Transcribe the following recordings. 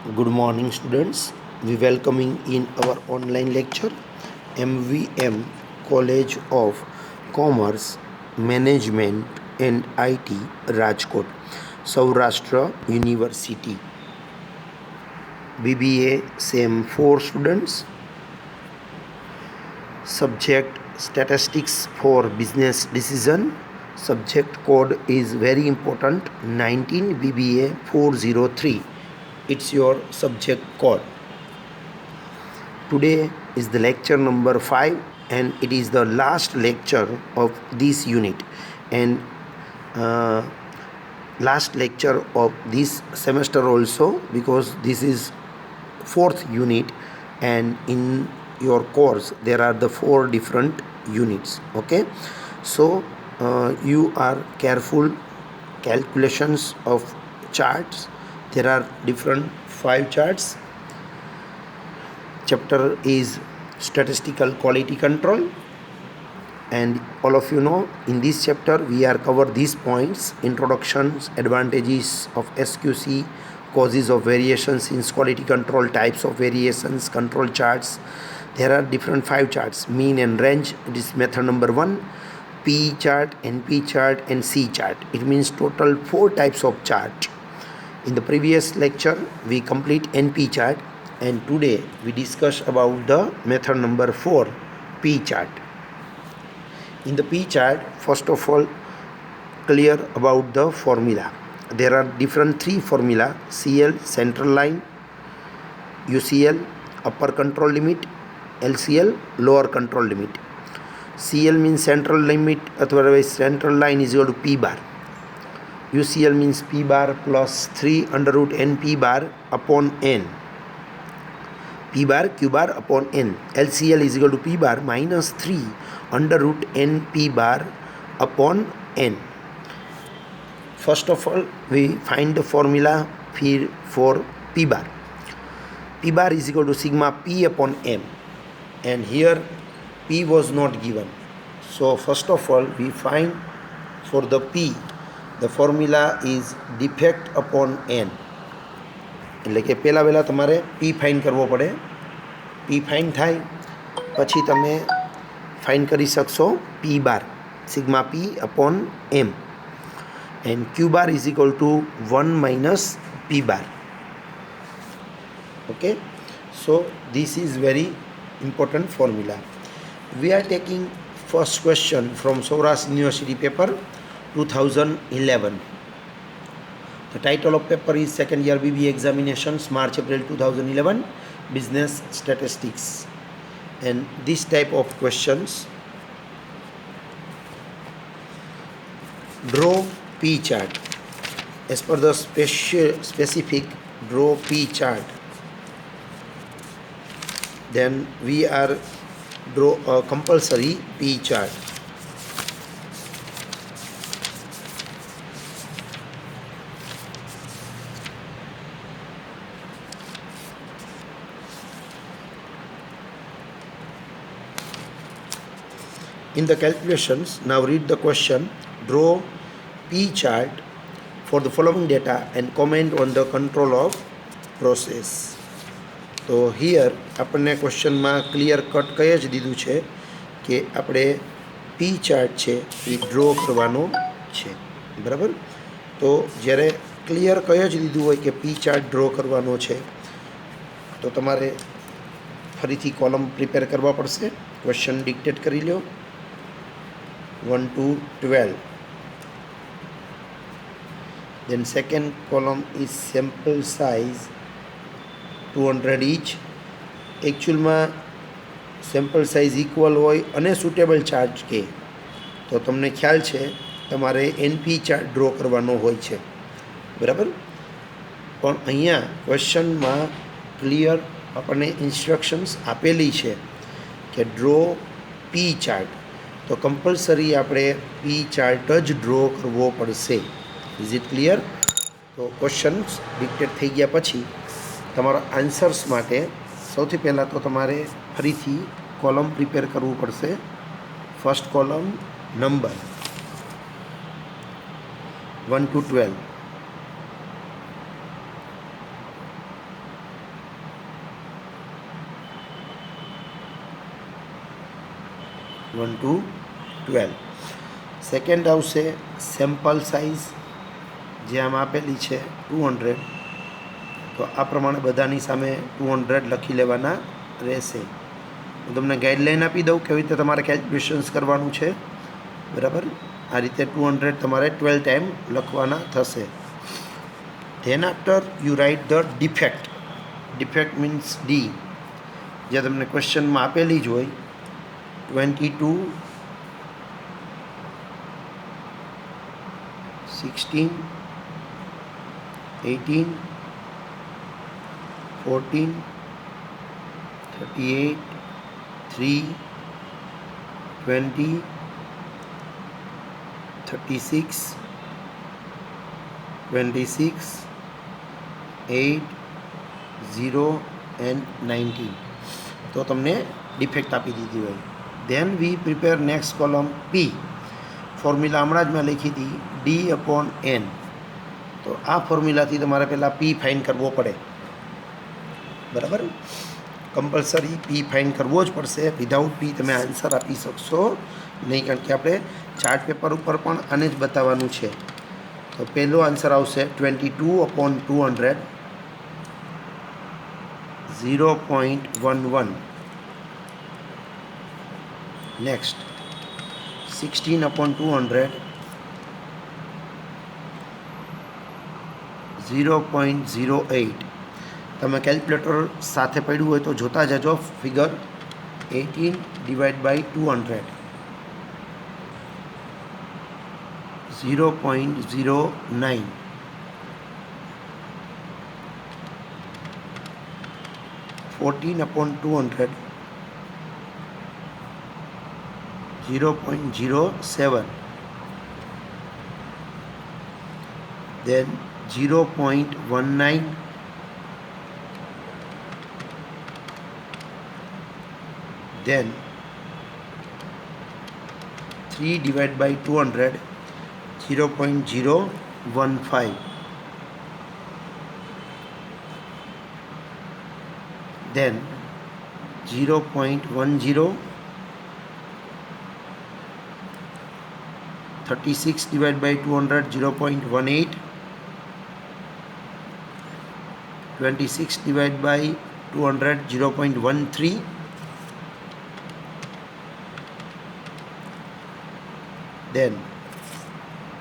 Good morning, students. We welcoming in our online lecture MVM College of Commerce, Management and IT, Rajkot, Saurashtra University. BBA same 4 students. Subject statistics for business decision. Subject code is very important, 19 BBA 403. It's your subject code. Today is the lecture number 5 and it is the last lecture of this unit and last lecture of this semester also, because this is 4th unit and in your course there are the 4 different units. Okay, so you are careful calculations of charts. There are different 5 charts. Chapter is statistical quality control, and all of you know in this chapter we are cover these points: introductions, advantages of SQC, causes of variations in quality control, types of variations, control charts. There are different 5 charts: mean and range. It is method number 1. P chart, NP chart and C chart. It means total 4 types of chart. In the previous lecture we complete NP chart, and today we discuss about the method number 4, P chart. In the P chart, first of all, clear about the formula. There are different 3 formula: CL, central line; UCL, upper control limit; LCL, lower control limit. CL means central limit, otherwise central line is equal to P bar. UCL means P bar plus 3 under root NP bar upon N. P bar Q bar upon N. LCL is equal to P bar minus 3 under root NP bar upon N. First of all, we find the formula for P bar. P bar is equal to sigma P upon M, and here P was not given. So first of all, we find for the P, the formula is defect upon N. એટલે કે પહેલાં તમારે P find કરવો પડે. P find થાય પછી તમે find કરી શકશો P bar, sigma P upon M, and Q bar is equal to 1 minus P bar. Okay, so this is very important formula. We are taking first question from Saurashtra University paper 2011. The title of paper is second year BBA examinations, March-April 2011, business statistics. And this type of questions: draw P chart. As per the specific draw P chart, then we are draw a compulsory P chart. In the calculations, now read the question: draw P chart for the following data and comment on the control of process. તો here આપણને ક્વેશ્ચનમાં clear cut કહી જ દીધું છે કે આપણે પી chart છે એ draw કરવાનો છે, બરાબર. તો જ્યારે ક્લિયર કહી જ દીધું હોય કે પી ચાર્ટ ડ્રો કરવાનો છે તો તમારે ફરીથી કોલમ પ્રિપેર કરવા પડશે. ક્વેશ્ચન ડિક્ટેટ કરી લો, 1 to 12. Then second column is sample size 200 each. એકચ્યુઅલમાં સેમ્પલ સાઇઝ ઇક્વલ હોય અને સુટેબલ ચાર્ટ કે તો તમને ખ્યાલ છે તમારે NP ચાર્ટ ડ્રો કરવાનો હોય છે, બરાબર. પણ અહીંયા ક્વેશ્ચનમાં ક્લિયર આપણને ઇન્સ્ટ્રક્શન્સ આપેલી છે કે ડ્રો P ચાર્ટ, તો કમ્પલસરી આપણે P ચાર્ટ જ ડ્રો કરવો પડશે. Is it clear? તો ક્વેશ્ચન્સ ડિક્ટેટ થઈ ગયા પછી તમારા આન્સર્સ માટે સૌથી પહેલાં તો તમારે ફરીથી કોલમ પ્રિપેર કરવું પડશે. First column number 1 to 12. 1 to 12. Second આવશે સેમ્પલ સાઇઝ, જે આમ આપેલી છે 200, તો આ પ્રમાણે બધાની સામે 200 લખી લેવાના રહેશે. હું તમને ગાઈડલાઈન આપી દઉં કેવી રીતે તમારે કેલ્ક્યુલેશન્સ કરવાનું છે. બરાબર, આ રીતે 200 તમારે 12 ટાઈમ લખવાના થશે. Than after you write the defect. Defect means D, જે તમને ક્વેશ્ચનમાં આપેલી જ હોય. 22, 16, 18, 14, 38, 3, 20, 36, 26, 8, 0 એન્ડ 19. તો તમને ડિફેક્ટ આપી દીધી હોય. Then we prepare next column P. Formula હમણાં જ મેં લખી હતી D/N. તો આ ફોર્મ્યુલાથી તમારે પહેલાં પી ફાઇન કરવો પડે. બરાબર, કમ્પલસરી પી ફાઇન કરવો જ પડશે. વિધાઉટ પી તમે આન્સર આપી શકશો નહીં, કારણ કે આપણે ચાર્ટ પેપર ઉપર પણ આને જ બતાવવાનું છે. તો પહેલો આન્સર આવશે 22/200, 0.11. નેક્સ્ટ 16/200, 0.08. તમે કેલ્ક્યુલેટર સાથે પડ્યું હોય તો જોતા જજો figure. 18/200, 0.09. 14/200, 0.07. Then 0.19. Then 3/200, 0.015. Then 0.10, 36/200, 0.18, 26/200, 0.13, then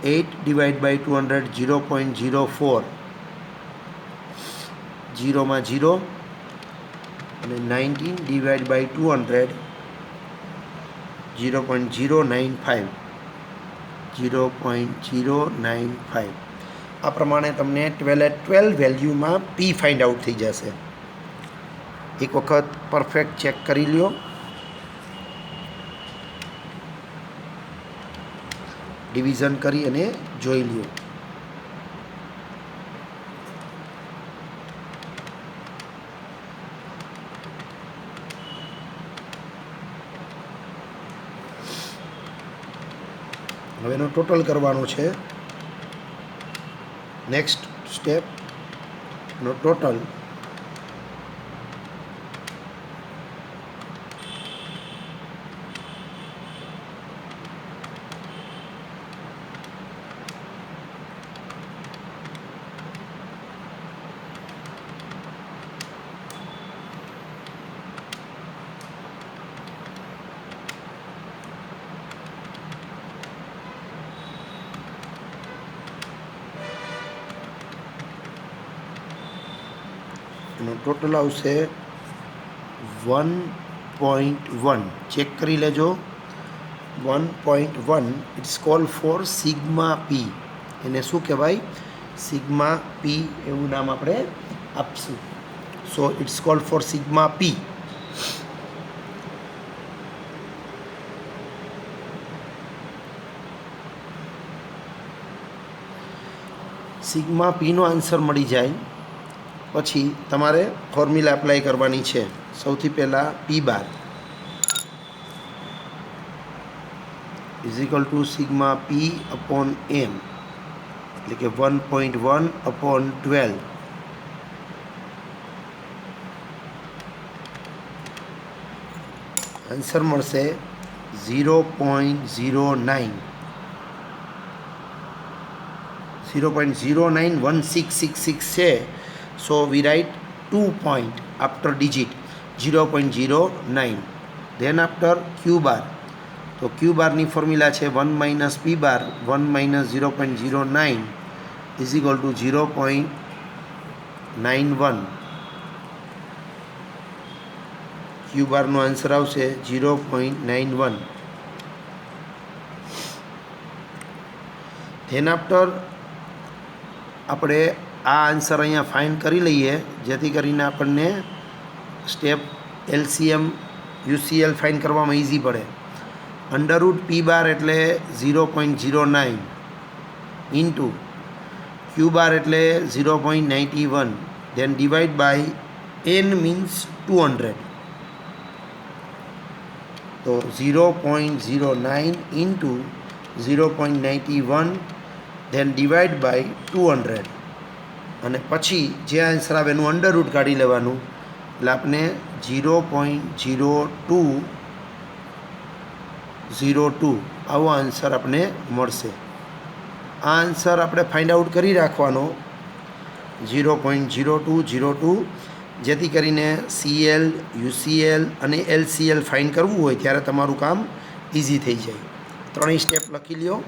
8/200, 0.04, 0 માં 0, અને 19/200, 0.095, 0.095. આ પ્રમાણે તમને 12 વેલ્યુમાં પી ફાઇન્ડ આઉટ થઈ જશે. એક વખત પરફેક્ટ ચેક કરી લ્યો. ડિવિઝન કરી અને જોઈ લ્યો. હવે એનો ટોટલ કરવાનો છે. નેક્સ્ટ સ્ટેપ નો ટોટલ. એનો ટોટલ આવશે 1.1. ચેક કરી લેજો. 1.1 it's call for sigma P. એને શું કહેવાય? સિગ્મા પી એવું નામ આપણે આપશું. So it's call for sigma P. Sigma પીનો આન્સર મળી જાય પછી તમારે ફોર્મ્યુલા એપ્લાય કરવાની છે. સૌથી પહેલાં P = સિગ્મા P/M, એટલે કે 1.1/12. આન્સર મળશે 0.091666 છે. સો વી right 2 point after digit 0.09. then after q bar, તો q બારની ફોર્મ્યુલા છે 1 minus p bar, 1 minus 0.09 is equal to 0.91. q બારનો આન્સર આવશે 0.91. ધેન આફ્ટર આપણે આ આન્સર અહીંયા ફાઇન્ડ કરી લઈએ, જેથી કરીને આપણને સ્ટેપ એલસીએમ યુસીએલ ફાઇન્ડ કરવામાં ઇઝી પડે. અંડરરૂટ પી બાર એટલે 0.09 ઇન્ટુ ક્યુ બાર એટલે 0.91, then divide by N means 200. તો 0.09 ઇન્ટુ 0.91 ધેન ડિવાઈડ બાય 200, અને પછી જે આન્સર આવે એનું અંડરરૂટ કાઢી લેવાનું, એટલે આપણે 0.0202 આવો આન્સર આપણે મળશે. આ આન્સર આપણે ફાઇન્ડ આઉટ કરી રાખવાનો 0.0202, જેથી કરીને સીએલ, યુસીએલ અને એલસીએલ ફાઇન્ડ કરવું હોય ત્યારે તમારું કામ ઇઝી થઈ જાય. ત્રણેય સ્ટેપ લખી લ્યો.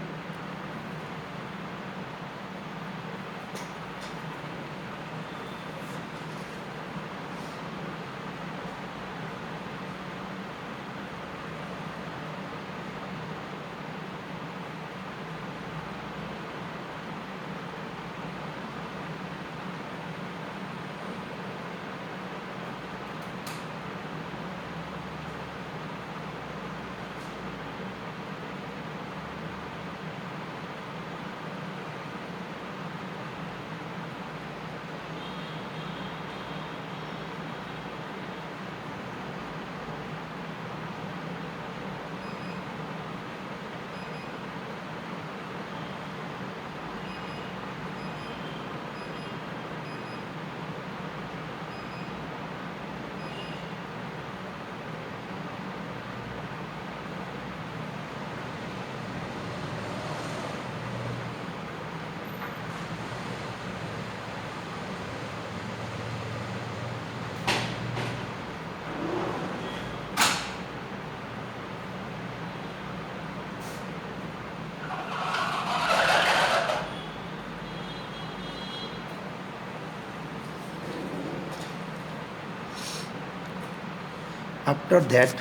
After that,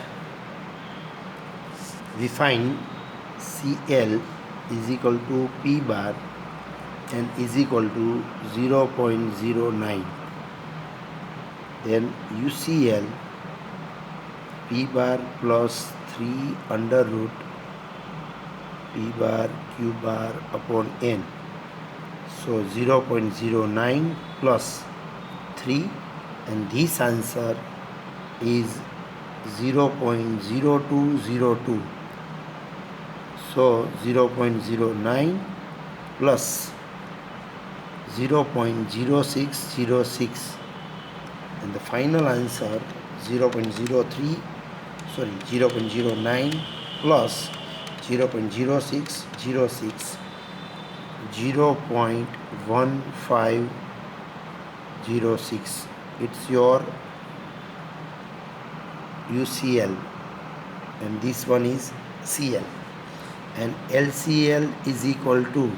we find CL is equal to P bar and is equal to 0.09. Then UCL P bar plus 3 under root P bar Q bar upon N. So 0.09 plus 3, and this answer is 0.0202. So 0.09 plus 0.0606, and the final answer 0.09 plus 0.0606, 0.1506. It's your UCL, and this one is CL, and LCL is equal to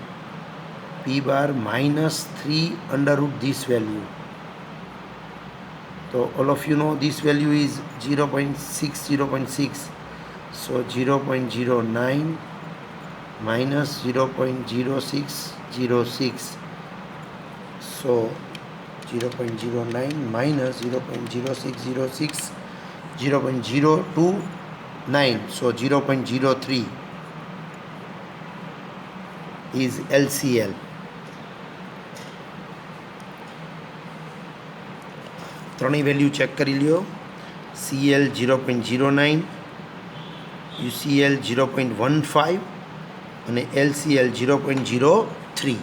P bar minus 3 under root this value. So all of you know this value is 0.6. So 0.09 minus 0.0606. So 0.09 minus 0.0606, 0.029, so 0.03 is LCL. ત્રણેય value check કરી લ્યો. CL 0.09, UCL 0.15 અને LCL 0.03.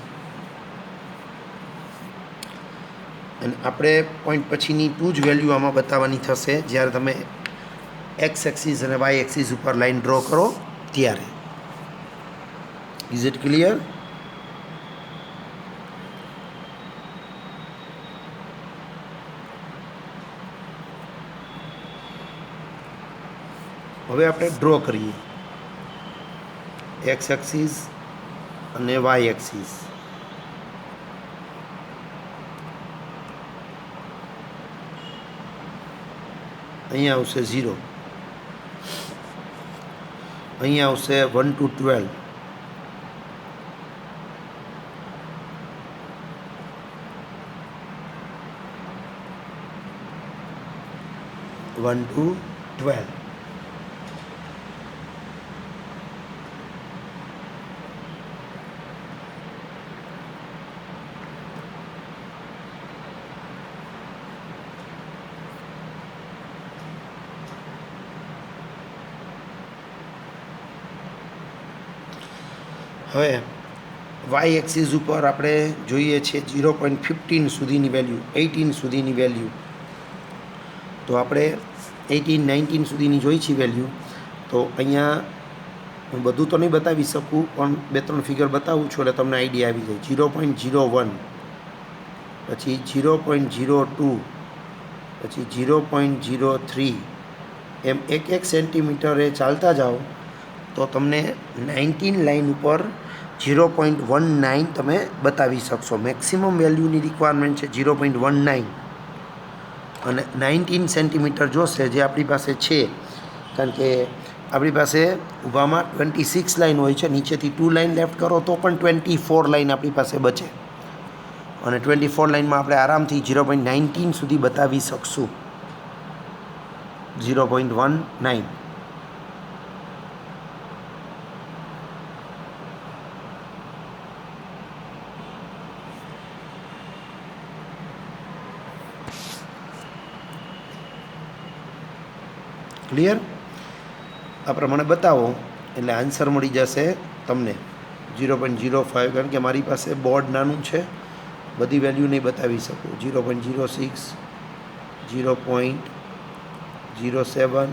અને આપણે point પછીની 2 જ value આમાં બતાવવાની થશે જ્યારે તમે एक्स एक्सिस અને વાય એક્સિસ ઉપર લાઈન ડ્રો કરો ત્યારે. Is it clear? હવે આપણે ડ્રો કરીએ એક્સ એક્સિસ અને વાય એક્સિસ. અહીંયા આવશે 0, અહીંયા આવશે 1 to 12, હવે વાય એક્સિસ ઉપર આપણે જોઈએ છે 0.15 સુધીની વેલ્યુ, 18 સુધીની વેલ્યુ. તો આપણે 18, 19 સુધીની જોઈ છે વેલ્યુ. તો અહીંયા હું બધું તો નહીં બતાવી શકું, પણ 2-3 ફિગર બતાવું છું એટલે તમને આઈડિયા આવી જાય. 0.01, પછી 0.02, પછી 0.03, એમ એક સેન્ટીમીટરે ચાલતા જાઓ તો તમને 19 લાઇન ઉપર 0.19 તમે બતાવી શકશો. મેક્સિમમ વેલ્યુની રિક્વાયરમેન્ટ છે 0.19 અને 19 સેન્ટીમીટર જોશે જે આપણી પાસે છે, કારણ કે આપણી પાસે ઊભામાં 26 લાઇન હોય છે, નીચેથી 2 લાઇન લેફ્ટ કરો તો પણ 24 લાઇન આપણી પાસે બચે, અને 24 લાઇનમાં આપણે આરામથી 0.19 સુધી બતાવી શકશું. 0.19. ક્લિયર? આ પ્રમાણે બતાવો એટલે આન્સર મળી જશે તમને 0.05, કારણ કે મારી પાસે બોર્ડ નાનું છે, બધી વેલ્યુ નહીં બતાવી શકું. 0.06, 0.07,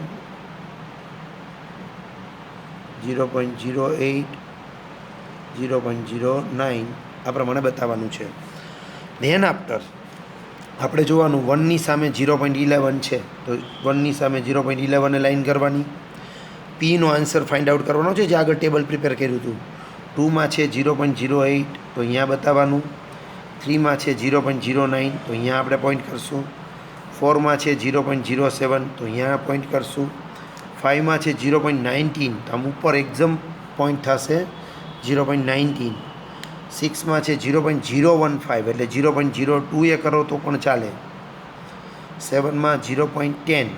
0.08, 0.09 આ પ્રમાણે બતાવવાનું છે. ધેન આફ્ટર આપણે જોવાનું 1ની સામે 0.11 છે, તો 1ની સામે 0.11 એ લાઈન કરવાની. પીનો આન્સર ફાઇન્ડ આઉટ કરવાનો છે, જે આગળ ટેબલ પ્રિપેર કર્યું હતું. 2માં છે 0.08, તો અહીંયા બતાવવાનું. 3માં છે 0.09, તો અહીંયા આપણે પોઈન્ટ કરશું. 4માં છે 0.07, તો અહીંયા પોઈન્ટ કરશું. 5માં છે 0.19, તો આમ ઉપર એક્ઝામ પોઈન્ટ થશે 0.19. 6માં છે 0.015, એટલે 0.02 એ કરો તો પણ ચાલે. 7માં 0.10,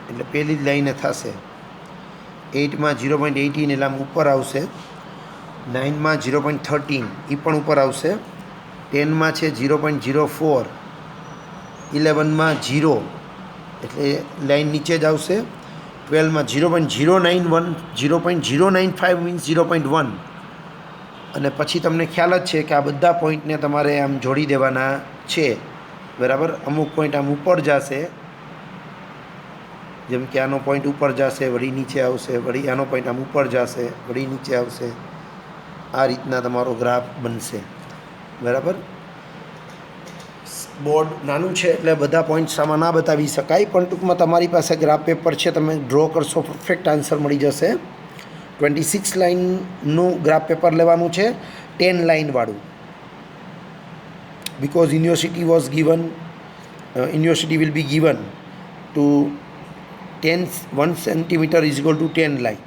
એટલે પહેલી જ લાઈને થશે. 8માં 0.18, એટલે આમ ઉપર આવશે. 9માં 0.13, એ પણ ઉપર આવશે. 10માં છે 0.04, 11માં 0, એટલે લાઈન નીચે જ આવશે. 12માં 0.091, 0.095 મીન્સ 0.1. અને પછી તમને ખ્યાલ જ છે કે આ બધા પોઈન્ટને તમારે આમ જોડી દેવાના છે, બરાબર. અમુક પોઈન્ટ આમ ઉપર જશે, જેમ કે આનો પોઈન્ટ ઉપર જશે, વળી નીચે આવશે, વળી આનો પોઈન્ટ આમ ઉપર જશે, વળી નીચે આવશે. આ રીતના તમારો ગ્રાફ બનશે, બરાબર. બોર્ડ નાનું છે એટલે બધા પોઈન્ટ્સ આમાં ના બતાવી શકાય, પણ ટૂંકમાં તમારી પાસે ગ્રાફ પેપર છે, તમે ડ્રો કરશો પરફેક્ટ આન્સર મળી જશે. 26 લાઇનનું ગ્રાફ પેપર લેવાનું છે, 10 લાઇનવાળું. because university will be given to 1 centimeter is equal to 10 line.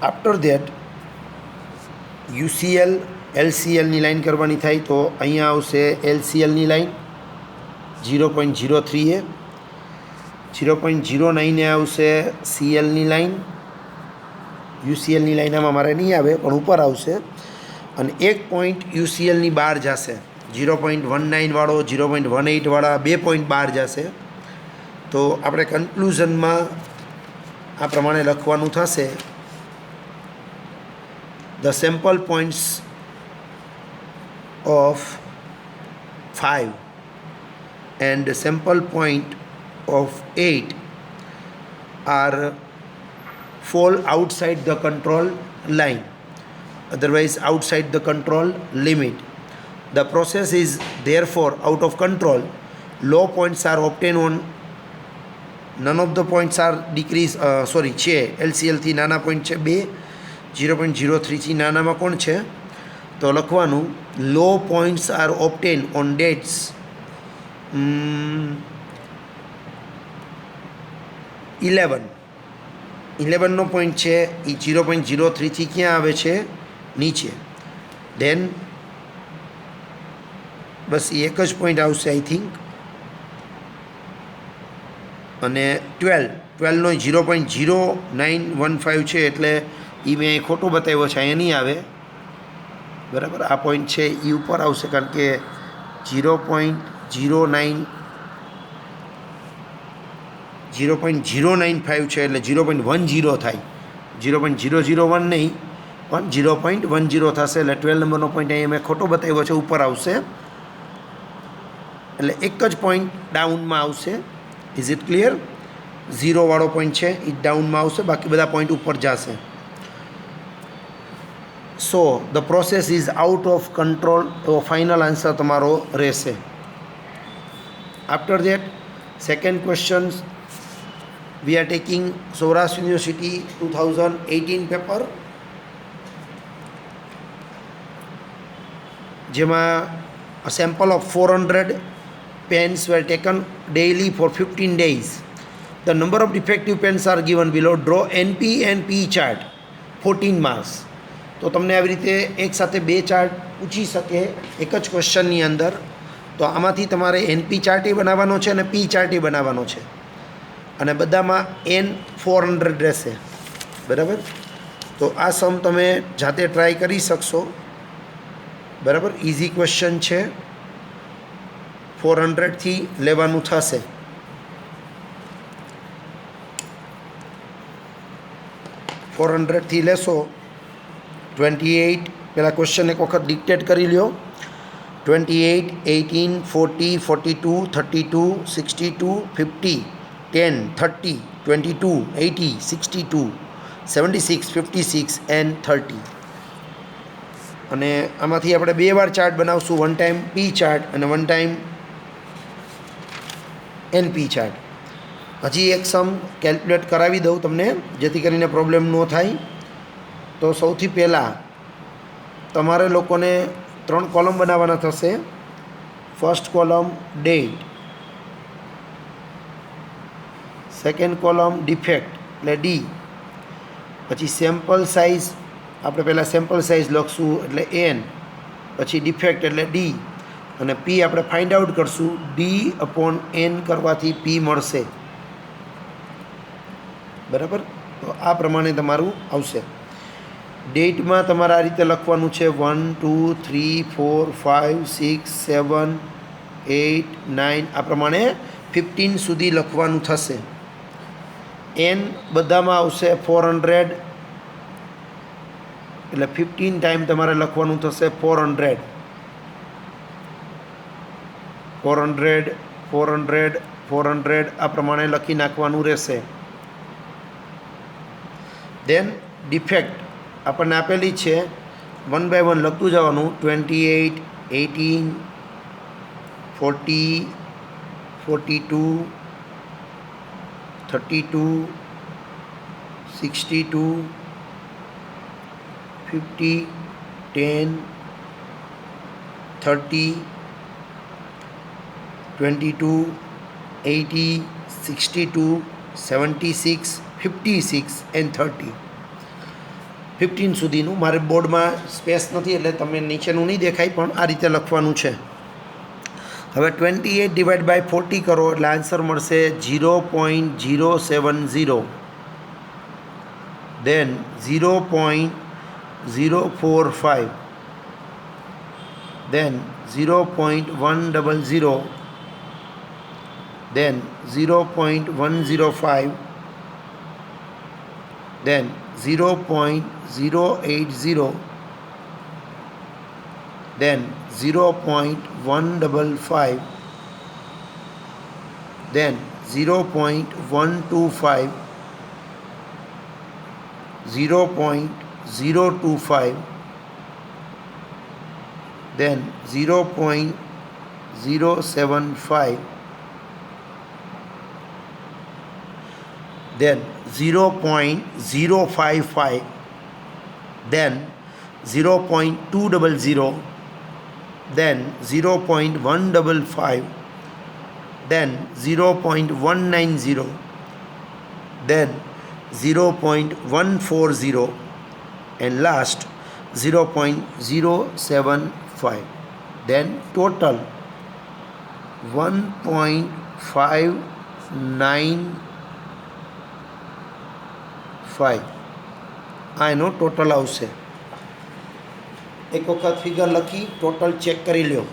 After that UCL LCL ની લાઈન કરવાની થાય, તો અહીંયા આવશે LCL ની લાઈન 0.03 એ, 0.09 એ આવશે CL ની લાઈન. UCL ની લાઈન આમાં મારે નહીં આવે, પણ ઉપર આવશે. અને એક પોઈન્ટ UCL ની બહાર જશે, 0.19 વાળો, 0.18 વાળા 2 પોઈન્ટ બહાર જશે. તો આપણે કન્ક્લુઝનમાં આ પ્રમાણે લખવાનું થશે: the sample points of 5 and sample point of 8 are fall outside the control line, otherwise outside the control limit. The process is therefore out of control. Low points are obtained on none of the points are decrease છે LCL થી નાના point છે 2, 0.03 થી નાનામાં કોણ છે તો લખવાનું low points are obtain on dates 11નો પોઈન્ટ છે એ 0.03 થી ક્યાં આવે છે નીચે. દેન બસ એ એક જ પોઈન્ટ આવશે આઈ થિંક. અને 12નો 0.0915 છે એટલે એ મેં ખોટું બતાવ્યો છે, અહીંયા નહીં આવે બરાબર. આ પોઈન્ટ છે એ ઉપર આવશે કારણ કે 0.095 છે એટલે 0.10 થાય. 0.001 નહીં પણ 0.10 થશે એટલે 12 નંબરનો પોઈન્ટ અહીંયા મેં ખોટો બતાવ્યો છે, ઉપર આવશે એટલે એક જ પોઈન્ટ ડાઉનમાં આવશે. Is it clear? 0 વાળો પોઈન્ટ છે એ ડાઉનમાં આવશે, બાકી બધા પોઈન્ટ ઉપર જશે. So the process is out of control. તો ફાઇનલ આન્સર તમારો રહેશે. After that second question we are taking Saurashtra university 2018 paper, જેમાં a sample of 400 pens were taken daily for 15 days. The number of defective pens are given below. Draw NP and P chart. 14 marks. તો તમને આવી રીતે એક સાથે બે chart પૂછી શકે એક જ ક્વેશ્ચનની અંદર. તો આમાંથી તમારે NP ચાર્ટ એ બનાવવાનો છે અને P ચાર્ટ એ બનાવવાનો છે અને બધામાં N 400 રહેશે બરાબર. તો આ સમ તમે જાતે ટ્રાય કરી શકશો બરાબર. ઇઝી ક્વેશ્ચન છે, 400થી લેવાનું થશે. થી લેશો 28. પહેલાં ક્વેશ્ચન એક વખત ડિક્ટેટ કરી લ્યો. 28, 18, 40, 42, 32, 62, 50, 10, 30, 22, 80, 62, 76, 56 એન્ડ 30. અને આમાંથી આપણે બે વાર ચાર્ટ બનાવશું, વન ટાઈમ P ચાર્ટ અને વન ટાઈમ NP ચાર્ટ. હજી એક સમ કેલ્ક્યુલેટ કરાવી દઉં તમને જેથી કરીને પ્રોબ્લેમ ન થાય. તો સૌથી પહેલાં તમારે લોકોને 3 કોલમ બનાવવાના થશે. First column date, second column defect એટલે D, પછી સેમ્પલ સાઇઝ આપણે પહેલાં સેમ્પલ સાઇઝ લખશું એટલે N, પછી ડિફેક્ટ એટલે D અને P આપણે ફાઇન્ડ આઉટ કરશું. D/N કરવાથી P મળશે બરાબર. તો આ પ્રમાણે તમારું આવશે. ડેટમાં તમારે આ રીતે લખવાનું છે 1, 2, 3, 4, 5, 6, 7, 8, 9 આ પ્રમાણે 15 સુધી લખવાનું થશે. N બધામાં આવશે 400 એટલે 15 ટાઈમ તમારે લખવાનું થશે 400, 400, 400, 400 આ પ્રમાણે લખી નાખવાનું રહેશે. દેન ડિફેક્ટ આપણને આપેલી છે, 1 બાય 1 લખતું જવાનું. 28, 18, 40, 42, 32, 62, 50, 10, 30, 22, 80, 62, 76, 56 એન્ડ 30. 15 સુધીનું. મારે બોર્ડમાં સ્પેસ નથી એટલે તમે નીચેનું નહીં દેખાય પણ આ રીતે લખવાનું છે. હવે 28 ડિવાઈડ બાય 40 કરો એટલે આન્સર મળશે 0.070. દેન 0.045, then 0.100, then 0.105, then 0.080, then 0.155, then 0.125, 0.025, then 0.075, then 0.055, then 0.200, then 0.155, then 0.190, then 0.140, and last 0.075. Then total 1.595 આ એનો ટોટલ આવશે. એક વખત ફિગર લખી ટોટલ ચેક કરી લ્યો.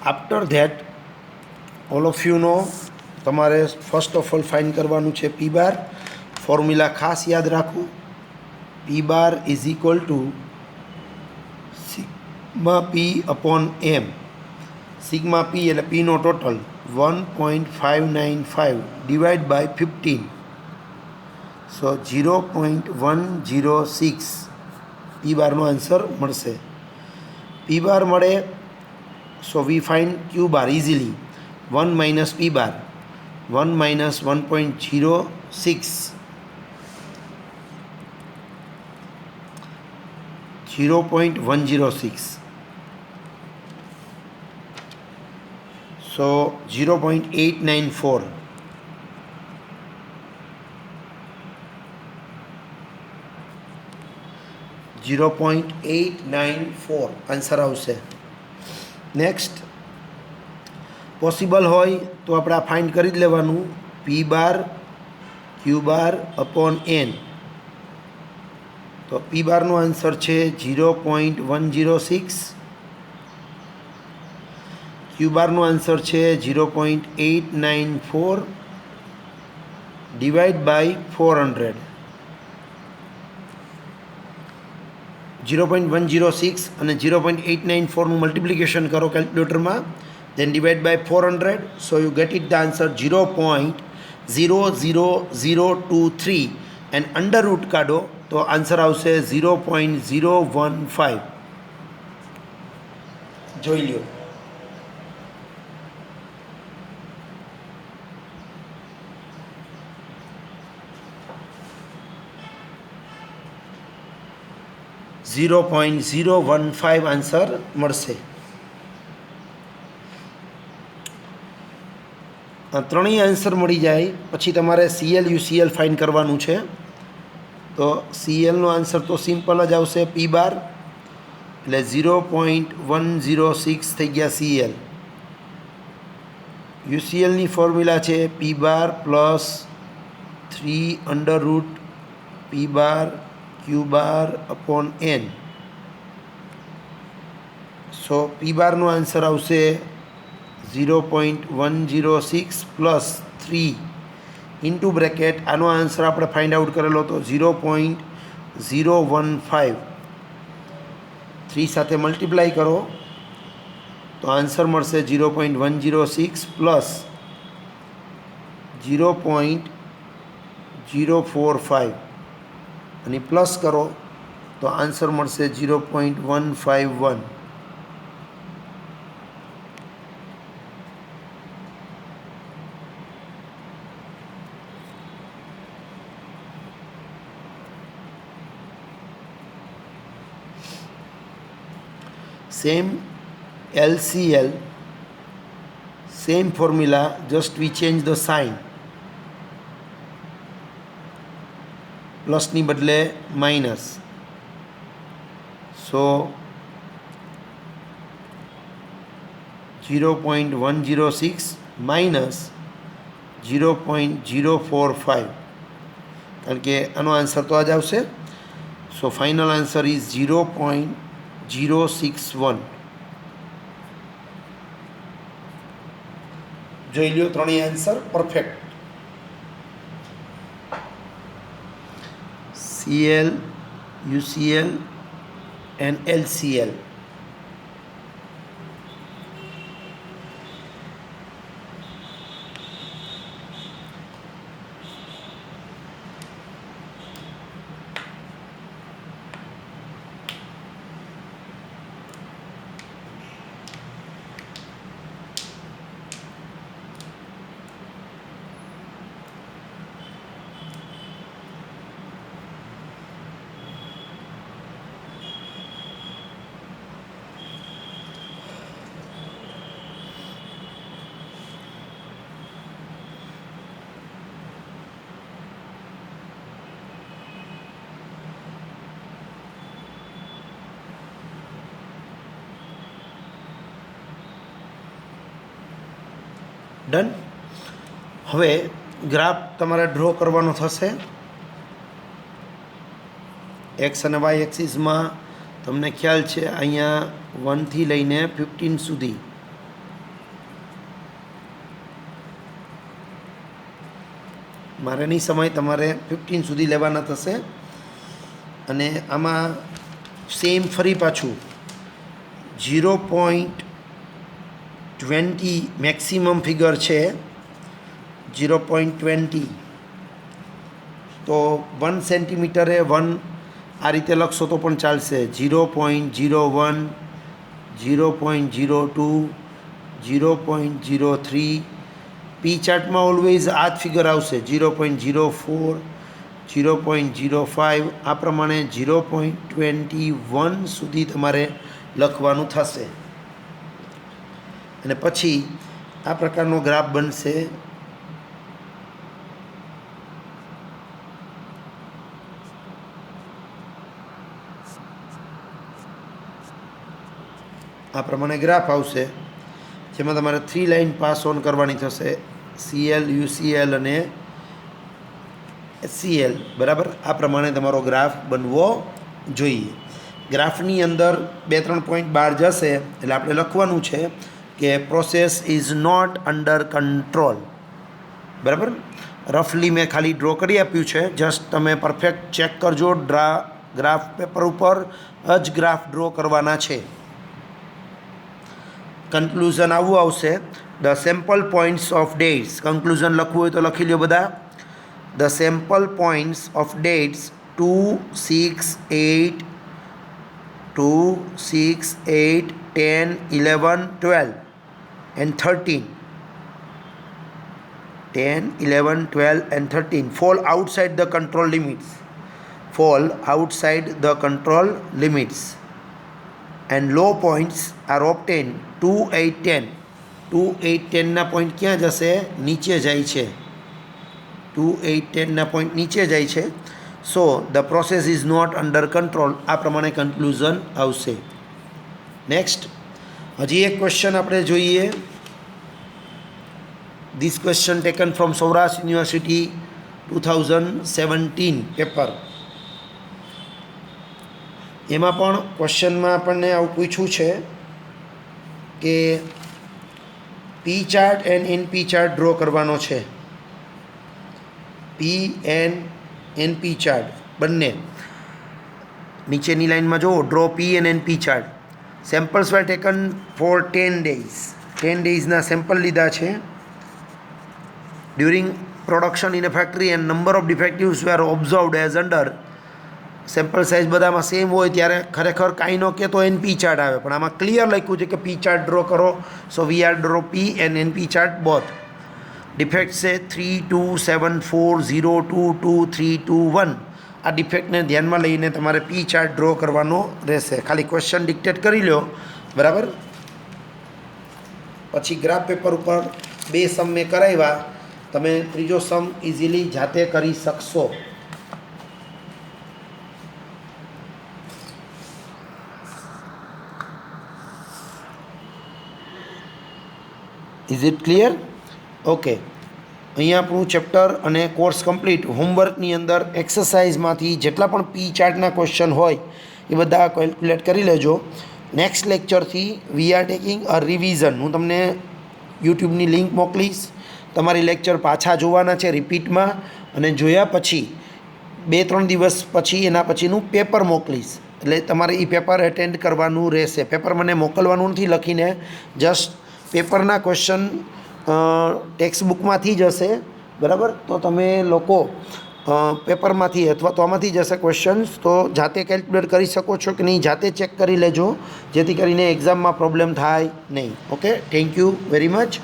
After that all of you know તમારે ફર્સ્ટ ઓફ ઓલ ફાઇન્ડ કરવાનું છે પી બાર. ફોર્મ્યુલા ખાસ યાદ રાખવું. P bar is equal to sigma P upon M. Sigma P એટલે પીનો total 1.595 divide by 15. So 0.106 P બારનો આન્સર મળશે. પી બાર મળે so we find q bar easily. 1 minus p bar, 1 minus 1.06, 0.106, so 0.894, 0.894 answer આવશે. નેક્સ્ટ પોસિબલ હોય તો આપણે આ ફાઇન્ડ કરી જ લેવાનું. પી બાર ક્યુ બાર અપોન એન. તો પી બારનો આન્સર છે 0.106, ક્યુ બારનો આન્સર છે 0.894 ડિવાઈડ બાય 400. 0.106 અને 0.894નું મલ્ટિપ્લિકેશન કરો કેલ્ક્યુલેટરમાં, then divide by 400, so you get it the answer 0.00023 and under root કાઢો તો આન્સર આવશે 0.015. જોઈ લ્યો. .015 આન્સર મળશે. ત્રણેય આન્સર મળી જાય પછી તમારે સીએલ યુસીએલ ફાઇન્ડ કરવાનું છે. તો સીએલનો આન્સર તો સિમ્પલ જ આવશે પી બાર એટલે 0.106 થઈ ગયા સીએલ. યુસીએલની ફોર્મ્યુલા છે પી બાર પ્લસ 3 અંડર રૂટ પી બાર ક્યુ બાર અપોન એન. સો પી બારનો આન્સર આવશે 0.106 પ્લસ 3 ઇન્ટુ બ્રેકેટ. આનો આન્સર આપણે ફાઇન્ડ આઉટ કરેલો હતો 0.015. 3 સાથે મલ્ટીપ્લાય કરો તો આન્સર મળશે 0.106 પ્લસ 0.045 અને પ્લસ કરો તો આન્સર મળશે 0.151. Same LCL, same formula, just we change the sign. પ્લસની બદલે માઇનસ. સો 0.106 માઇનસ 0.045, કારણ કે આનો આન્સર તો આ જ આવશે. સો ફાઇનલ આન્સર ઇઝ 0.061. જોઈ લ્યો ત્રણેય answer perfect. CL, UCL and LCL. Done. હવે ગ્રાફ તમારે ડ્રો કરવાનો થશે. એક્સ અને વાય એક્સિસમાં તમને ખ્યાલ છે અહીંયા 1 થી લઈને 15 સુધી મારે નહીં સમય, તમારે 15 સુધી લેવાના થશે. અને આમાં સેમ ફરી પાછું 0.20 મેક્સિમમ ફિગર છે, 0.20. તો 1 સેન્ટીમીટરે 1 આ રીતે લખશો તો પણ ચાલશે. 0.01, 0.02, 0.03. પી ચાર્ટમાં ઓલવેઝ આ જ ફિગર આવશે. 0.04, 0.05 આ પ્રમાણે 0.21 સુધી તમારે લખવાનું થશે. અને પછી આ પ્રકારનો ગ્રાફ બનશે. આ પ્રમાણે ગ્રાફ આવશે, જેમાં તમારે 3 લાઇન પાસ ઓન કરવાની થશે, CL, UCL અને SCL. બરાબર, આ પ્રમાણે તમારો ગ્રાફ બનવો જોઈએ. ગ્રાફની અંદર 2-3 પોઈન્ટ બહાર જશે એટલે આપણે લખવાનું છે કે process is not under control. બરાબર, રફલી મેં ખાલી ડ્રો કરી આપ્યું છે, જસ્ટ તમે પરફેક્ટ ચેક કરજો. ગ્રાફ પેપર ઉપર જ ગ્રાફ ડ્રો કરવાના છે. કન્ક્લુઝન આવું આવશે: the sample points of dates. Conclusion લખવું હોય તો લખી લો બધા. The sample points of dates 2, 6, 8, 2, 6, 8, 10, 11, 12 and 13. 10, 11, 12 and 13 fall outside the control limits. Fall outside the control limits. And low points are obtained 2, 8, 10. 2, 8, 10 ના પોઈન્ટ ક્યાં જશે? નીચે જાય છે. 2, 8, 10 ના પોઈન્ટ નીચે જાય છે. So the process is not under control. આ પ્રમાણે કન્ક્લુઝન આવશે. નેક્સ્ટ હજી એક ક્વેશ્ચન આપણે જોઈએ. This question taken from Saurashtra university 2017 paper. એમાં પણ ક્વેશ્ચનમાં આપણને આવું પૂછ્યું છે કે P chart and NP chart draw કરવાનો છે. પી એન્ડ એનપી ચાર્ટ બંને નીચેની લાઇનમાં જુઓ. Draw P and NP chart. Samples were taken for 10 days. 10 daysના સેમ્પલ લીધા છે. During production in a factory and number of defectives were observed as under. Sample size બધામાં સેમ હોય ત્યારે ખરેખર કાંઈ ન કે તો એનપી ચાર્ટ આવે, પણ આમાં ક્લિયર લખ્યું છે કે પી ચાર્ટ ડ્રો કરો. So we are draw P and NP chart both. Defect છે 3, 2, 7, 4, 0, 2, 2, 3, 2, 1. આ ડિફેક્ટને ધ્યાનમાં લઈને તમારે પી ચાર્ટ ડ્રો કરવાનો રહેશે. ખાલી ક્વેશ્ચન ડિક્ટેટ કરી લો. બરાબર, પછી ગ્રાફ પેપર ઉપર 2 સમ મેં કરાવ્યા, તમે ત્રીજો સમ ઇઝીલી જાતે કરી શકશો. Is it clear? ઓકે, અહીંયા આપણું ચેપ્ટર અને કોર્સ કમ્પ્લીટ. હોમવર્કની અંદર એક્સરસાઇઝમાંથી જેટલા પણ પી ચાર્ટના ક્વેશ્ચન હોય એ બધા કેલ્ક્યુલેટ કરી લેજો. નેક્સ્ટ લેક્ચરથી we are taking a revision. હું તમને યુટ્યુબની લિંક મોકલીશ. તમારી લેક્ચર પાછા જોવાના છે રિપીટમાં, અને જોયા પછી 2-3 દિવસ પછી એના પછીનું પેપર મોકલીશ. એટલે તમારે એ પેપર એટેન્ડ કરવાનું રહેશે. પેપર મને મોકલવાનું નથી લખીને, જસ્ટ પેપરના ક્વેશ્ચન ટેક્સ્ટ બુકમાંથી જ હશે, બરાબર? તો તમે લોકો પેપરમાંથી અથવા તો આમાંથી જ હશે ક્વેશ્ચન્સ, તો જાતે કેલ્ક્યુલેટ કરી શકો છો કે નહીં, જાતે ચેક કરી લેજો, જેથી કરીને એક્ઝામમાં પ્રોબ્લેમ થાય નહીં. Okay, thank you very much.